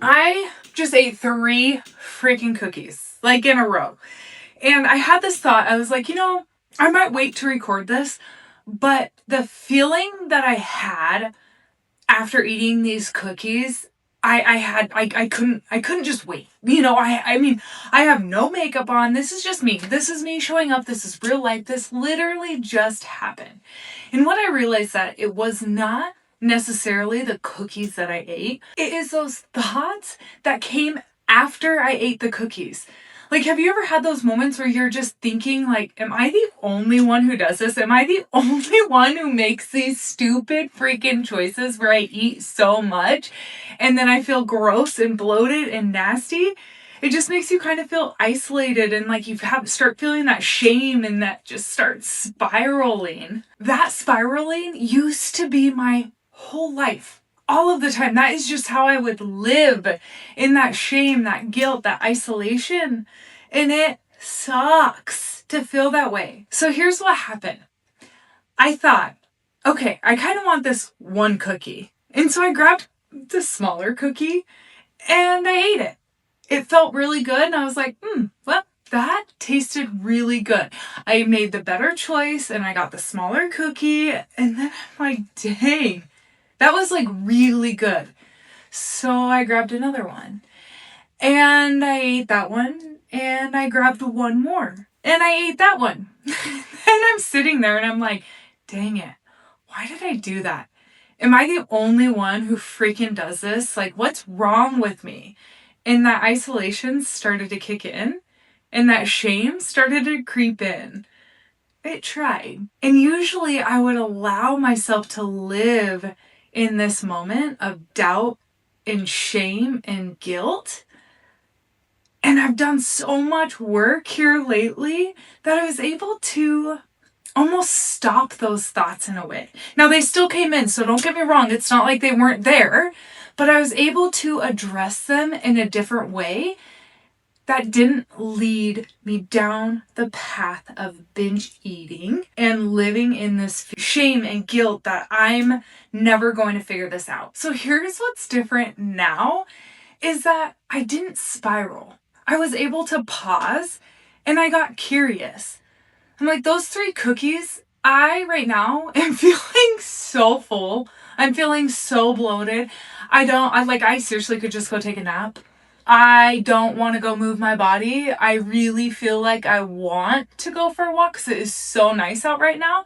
I just ate 3 freaking cookies, like in a row. And I had this thought, I was like, I might wait to record this, but the feeling that I had after eating these cookies, I couldn't just wait. I mean, I have no makeup on. This is just me. This is me showing up. This is real life. This literally just happened. And what I realized that it was not necessarily the cookies that I ate. It is those thoughts that came after I ate the cookies. Like, have you ever had those moments where you're just thinking, like, am I the only one who does this? Am I the only one who makes these stupid freaking choices where I eat so much and then I feel gross and bloated and nasty? It just makes you kind of feel isolated and like you start feeling that shame and that just starts spiraling. That spiraling used to be my whole life. All of the time. That is just how I would live, in that shame, that guilt, that isolation. And it sucks to feel that way. So here's what happened. I thought, okay, I kind of want this one cookie. And so I grabbed the smaller cookie and I ate it. It felt really good. And I was like, well, that tasted really good. I made the better choice and I got the smaller cookie. And then I'm like, dang. That was like really good. So I grabbed another one and I ate that one and I grabbed one more and I ate that one. And I'm sitting there and I'm like, dang it. Why did I do that? Am I the only one who freaking does this? Like, what's wrong with me? And that isolation started to kick in and that shame started to creep in. It tried. And usually I would allow myself to live in this moment of doubt and shame and guilt. And I've done so much work here lately that I was able to almost stop those thoughts in a way. Now, they still came in, so don't get me wrong. It's not like they weren't there, but I was able to address them in a different way that didn't lead me down the path of binge eating and living in this shame and guilt that I'm never going to figure this out. So here's what's different now is that I didn't spiral. I was able to pause and I got curious. I'm like, those 3 cookies, I right now am feeling so full. I'm feeling so bloated. I seriously could just go take a nap. I don't want to go move my body. I really feel like I want to go for a walk because it is so nice out right now.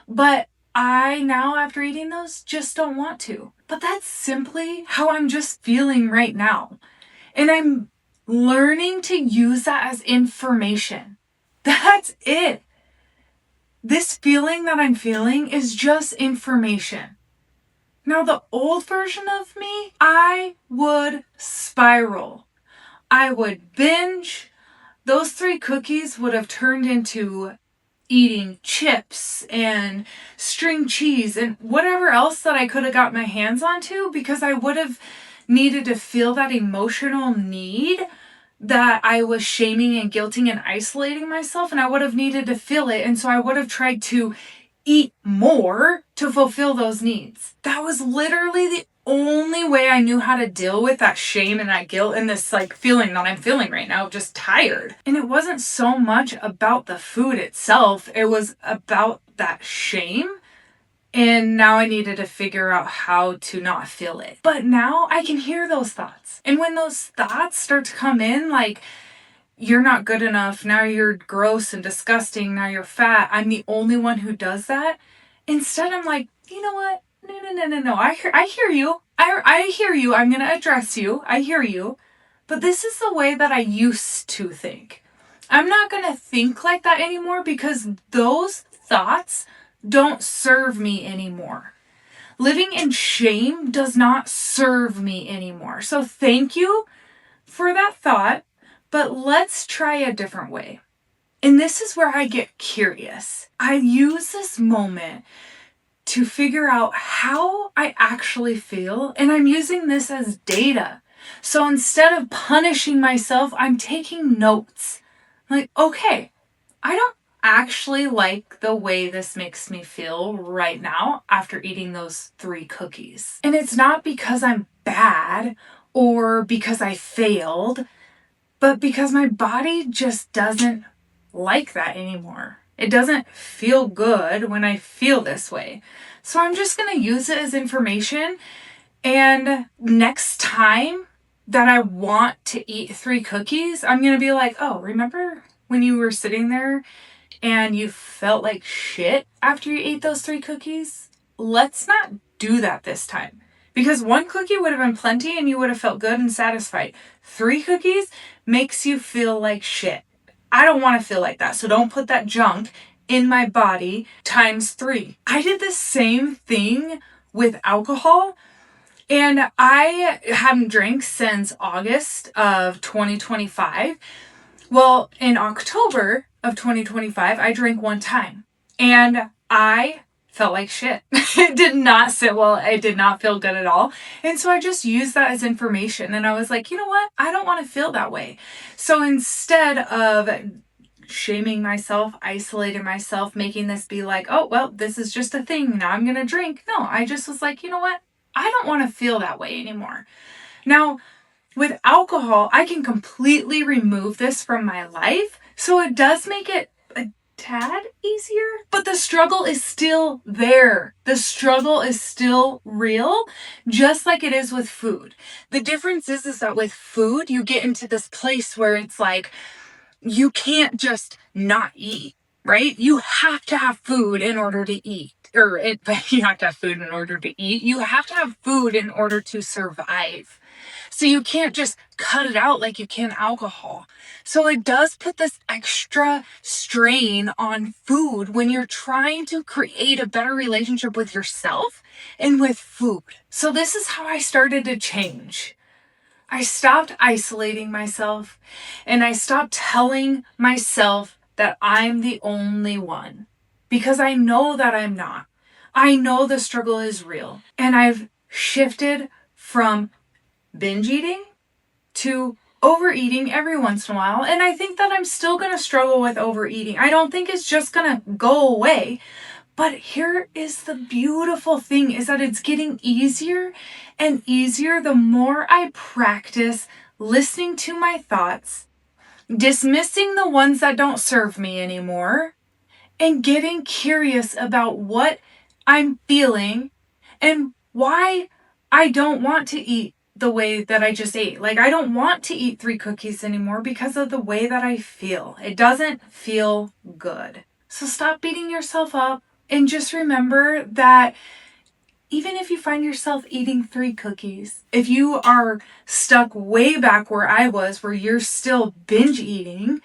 But I now, after eating those, just don't want to. But that's simply how I'm just feeling right now. And I'm learning to use that as information. That's it. This feeling that I'm feeling is just information. Now, the old version of me, I would spiral. I would binge. Those 3 cookies would have turned into eating chips and string cheese and whatever else that I could have got my hands onto because I would have needed to feel that emotional need that I was shaming and guilting and isolating myself, and I would have needed to feel it. And so I would have tried to eat more to fulfill those needs. That was literally the only way I knew how to deal with that shame and that guilt and this like feeling that I'm feeling right now, just tired. And it wasn't so much about the food itself, it was about that shame. And now I needed to figure out how to not feel it. But now I can hear those thoughts. And when those thoughts start to come in, like, you're not good enough, now you're gross and disgusting, now you're fat, I'm the only one who does that. Instead, I'm like, you know what? No. I hear you. I hear you. I'm going to address you. I hear you. But this is the way that I used to think. I'm not going to think like that anymore because those thoughts don't serve me anymore. Living in shame does not serve me anymore. So thank you for that thought, but let's try a different way. And this is where I get curious. I use this moment to figure out how I actually feel, and I'm using this as data. So instead of punishing myself, I'm taking notes. Like, okay, I don't actually like the way this makes me feel right now after eating those 3 cookies. And it's not because I'm bad or because I failed, but because my body just doesn't like that anymore. It doesn't feel good when I feel this way. So I'm just going to use it as information. And next time that I want to eat 3 cookies, I'm going to be like, oh, remember when you were sitting there and you felt like shit after you ate those 3 cookies? Let's not do that this time. Because 1 cookie would have been plenty and you would have felt good and satisfied. 3 cookies makes you feel like shit. I don't want to feel like that. So don't put that junk in my body times 3. I did the same thing with alcohol. And I hadn't drank since August of 2025. Well, in October of 2025, I drank 1 time. And I felt like shit. It did not sit well. It did not feel good at all. And so I just used that as information. And I was like, you know what? I don't want to feel that way. So instead of shaming myself, isolating myself, making this be like, oh, well, this is just a thing. Now I'm going to drink. No, I just was like, you know what? I don't want to feel that way anymore. Now, with alcohol, I can completely remove this from my life. So it does make it a tad easier, but the struggle is still there. The struggle is still real, just like it is with food. The difference is that with food, you get into this place where it's like, you can't just not eat, right? You have to have food in order to eat. You have to have food in order to eat. You have to have food in order to survive. So you can't just cut it out like you can alcohol. So it does put this extra strain on food when you're trying to create a better relationship with yourself and with food. So this is how I started to change. I stopped isolating myself and I stopped telling myself that I'm the only one, because I know that I'm not. I know the struggle is real, and I've shifted from binge eating to overeating every once in a while. And I think that I'm still going to struggle with overeating. I don't think it's just going to go away. But here is the beautiful thing, is that it's getting easier and easier the more I practice listening to my thoughts, dismissing the ones that don't serve me anymore, and getting curious about what I'm feeling and why I don't want to eat the way that I just ate. Like, I don't want to eat 3 cookies anymore because of the way that I feel. It doesn't feel good. So stop beating yourself up and just remember that even if you find yourself eating 3 cookies, if you are stuck way back where I was, where you're still binge eating,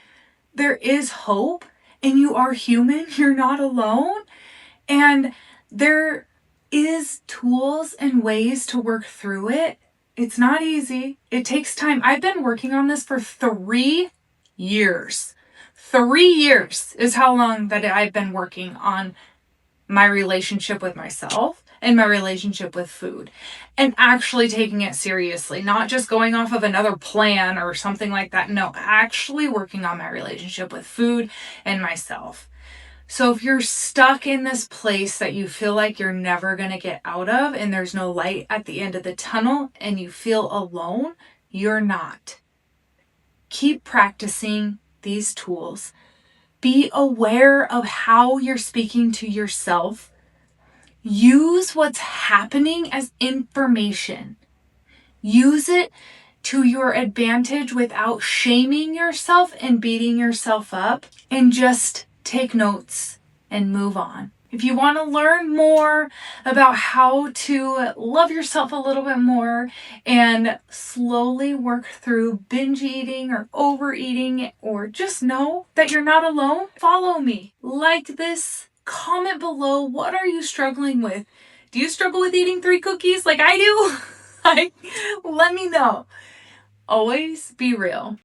there is hope, and you are human. You're not alone. And there is tools and ways to work through it. It's not easy. It takes time. I've been working on this for 3 years. 3 years is how long that I've been working on my relationship with myself and my relationship with food, and actually taking it seriously, not just going off of another plan or something like that. No, actually working on my relationship with food and myself. So if you're stuck in this place that you feel like you're never going to get out of, and there's no light at the end of the tunnel, and you feel alone, you're not. Keep practicing these tools. Be aware of how you're speaking to yourself. Use what's happening as information. Use it to your advantage without shaming yourself and beating yourself up, and just take notes and move on. If you want to learn more about how to love yourself a little bit more and slowly work through binge eating or overeating, or just know that you're not alone, follow me. Like this, comment below. What are you struggling with? Do you struggle with eating 3 cookies like I do? Let me know. Always be real.